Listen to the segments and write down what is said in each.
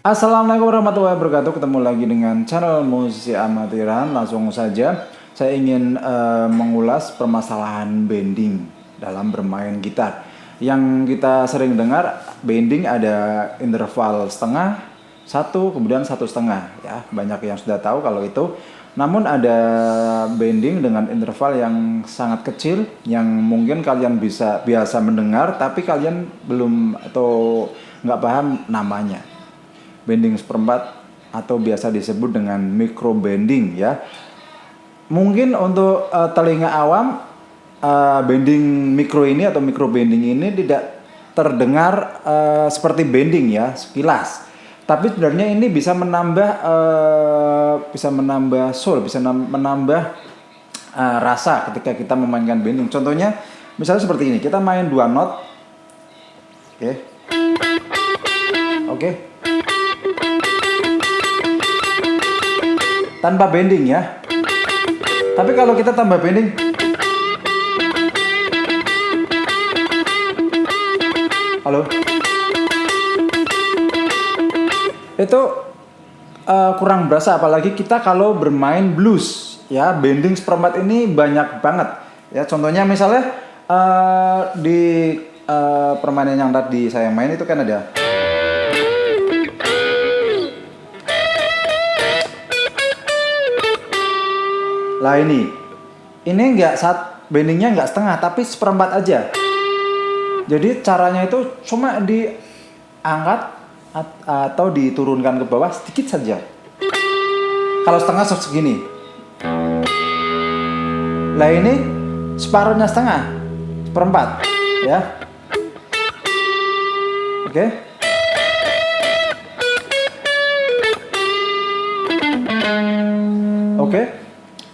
Assalamualaikum warahmatullahi wabarakatuh. Ketemu lagi dengan channel Musisi Amatiran. Langsung saja saya ingin mengulas permasalahan bending dalam bermain gitar. Yang kita sering dengar bending ada interval setengah, satu, kemudian satu setengah. Ya, banyak yang sudah tahu kalau itu. Namun ada bending dengan interval yang sangat kecil yang mungkin kalian bisa biasa mendengar, tapi kalian belum atau nggak paham namanya. Bending seperempat atau biasa disebut dengan micro bending ya. Mungkin untuk telinga awam bending mikro ini atau micro bending ini tidak terdengar seperti bending ya sekilas. Tapi sebenarnya ini bisa menambah soul, bisa menambah rasa ketika kita memainkan bending. Contohnya misalnya seperti ini, kita main 2 not. Oke. Oke. Tanpa bending ya. Tapi kalau kita tambah bending, halo, itu kurang berasa, apalagi kita kalau bermain blues ya. Bending seperempat ini banyak banget ya. Contohnya misalnya di permainan yang tadi saya main itu kan ada lah, ini nggak bendingnya nggak setengah tapi seperempat aja. Jadi caranya itu cuma diangkat atau diturunkan ke bawah sedikit saja. Kalau setengah segini. Lah ini separuhnya setengah, seperempat ya. Oke. Oke.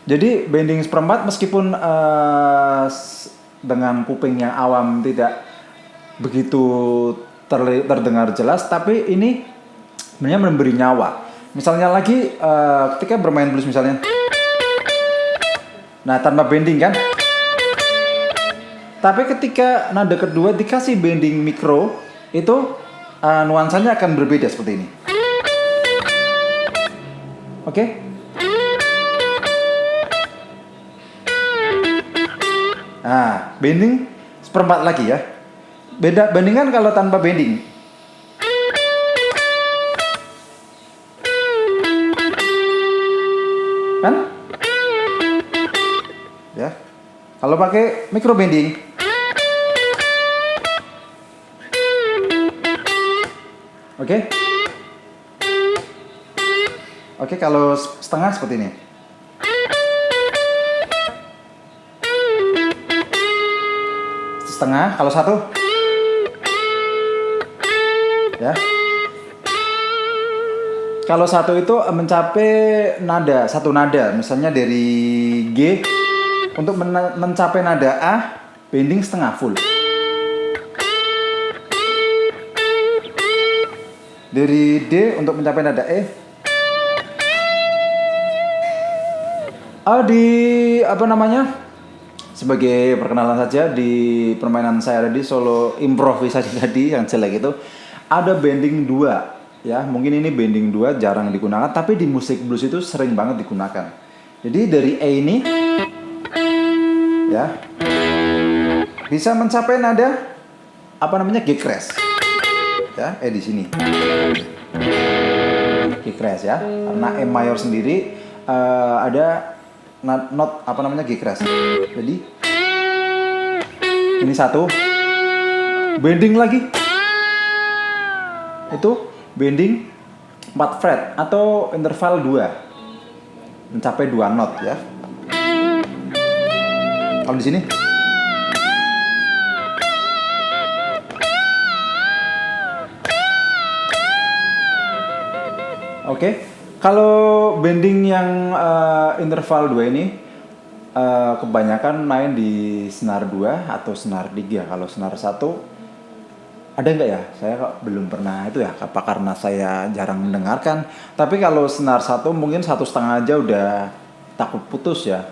Jadi bending seperempat meskipun dengan kuping yang awam tidak begitu terdengar jelas, tapi ini sebenarnya memberi nyawa. Misalnya lagi ketika bermain blues misalnya, nah tanpa bending kan, tapi ketika nada kedua dikasih bending mikro itu nuansanya akan berbeda seperti ini. Oke? Nah, bending seperempat lagi ya. Beda bandingan kalau tanpa bending. Kan? Ya. Kalau pakai micro bending. Oke? Oke, kalau setengah seperti ini. Setengah, kalau satu ya. Kalau satu itu mencapai satu nada, misalnya dari G untuk mencapai nada A, bending setengah full. Dari D untuk mencapai nada E, sebagai perkenalan saja, di permainan saya tadi solo improvisasi tadi yang jelek itu ada bending 2 ya. Mungkin ini bending 2 jarang digunakan, tapi di musik blues itu sering banget digunakan. Jadi dari E ini ya bisa mencapai nada G crash ya, di sini G crash ya, karena E mayor sendiri ada not G crash. Jadi ini satu bending lagi, itu bending 4 fret atau interval 2 mencapai 2 not ya. Kalau di sini oke. Kalau bending yang interval 2 ini kebanyakan main di senar 2 atau senar 3. Kalau senar 1 ada nggak ya? Saya kok belum pernah itu ya, apa karena saya jarang mendengarkan. Tapi kalau senar 1 mungkin 1,5 aja udah takut putus ya.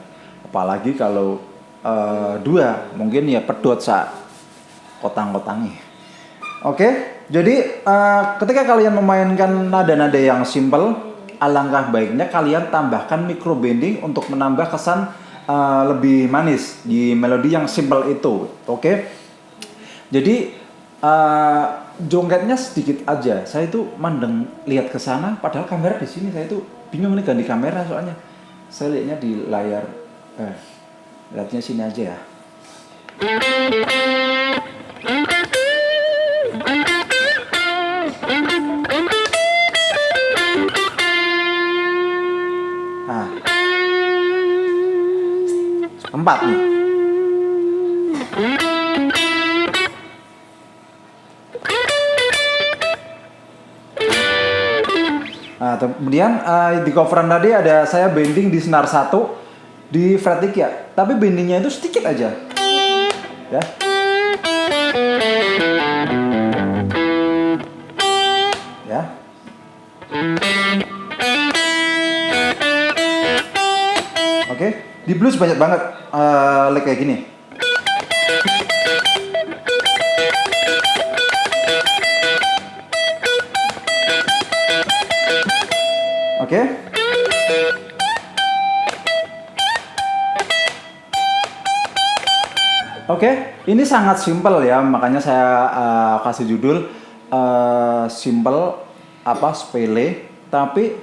Apalagi kalau 2 mungkin ya pedot kotang-kotangnya. Oke, jadi ketika kalian memainkan nada-nada yang simple, alangkah baiknya kalian tambahkan micro bending untuk menambah kesan lebih manis di melodi yang simple itu. Oke, jadi jongketnya sedikit aja. Saya itu mandeng lihat ke sana, padahal kamera di sini. Saya itu bingung nih ganti kamera soalnya. Saya lihatnya di layar. Lihatnya sini aja ya. Nah, empat nih. Nah, kemudian di coveran tadi ada saya bending di senar 1 di fret 3, tapi bendingnya itu sedikit aja. Ya. Ya. Oke, di blues banyak banget lick kayak gini. Oke. Oke, ini sangat simpel ya, makanya saya kasih judul simple sepele, tapi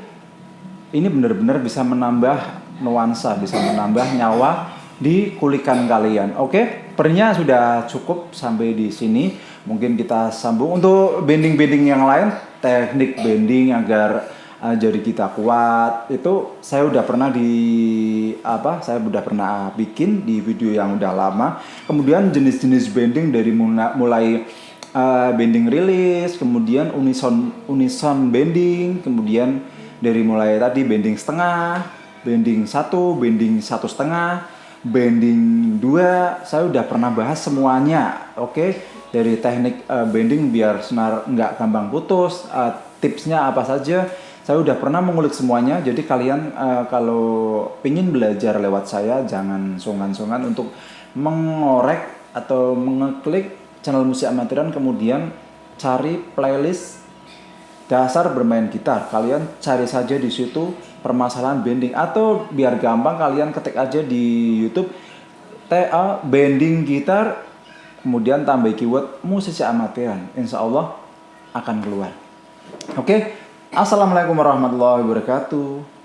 ini benar-benar bisa menambah nuansa, bisa menambah nyawa di kulikan kalian. Oke, pernya sudah cukup sampai di sini. Mungkin kita sambung untuk bending-bending yang lain, teknik bending agar jari kita kuat. Itu saya udah pernah saya udah pernah bikin di video yang udah lama. Kemudian jenis-jenis bending dari mulai bending release, kemudian unison bending, kemudian dari mulai tadi bending setengah, bending 1, bending 1,5, bending 2, saya udah pernah bahas semuanya. Oke, dari teknik bending biar senar nggak gampang putus, tipsnya apa saja, saya udah pernah mengulik semuanya. Jadi kalian kalau pingin belajar lewat saya, jangan sungkan-sungkan untuk mengorek atau mengeklik channel musik amatiran, kemudian cari playlist dasar bermain gitar. Kalian cari saja di situ permasalahan bending, atau biar gampang kalian ketik aja di YouTube TA bending gitar, kemudian tambah keyword musisi amatiran. Insya Allah akan keluar. Oke, assalamualaikum warahmatullahi wabarakatuh.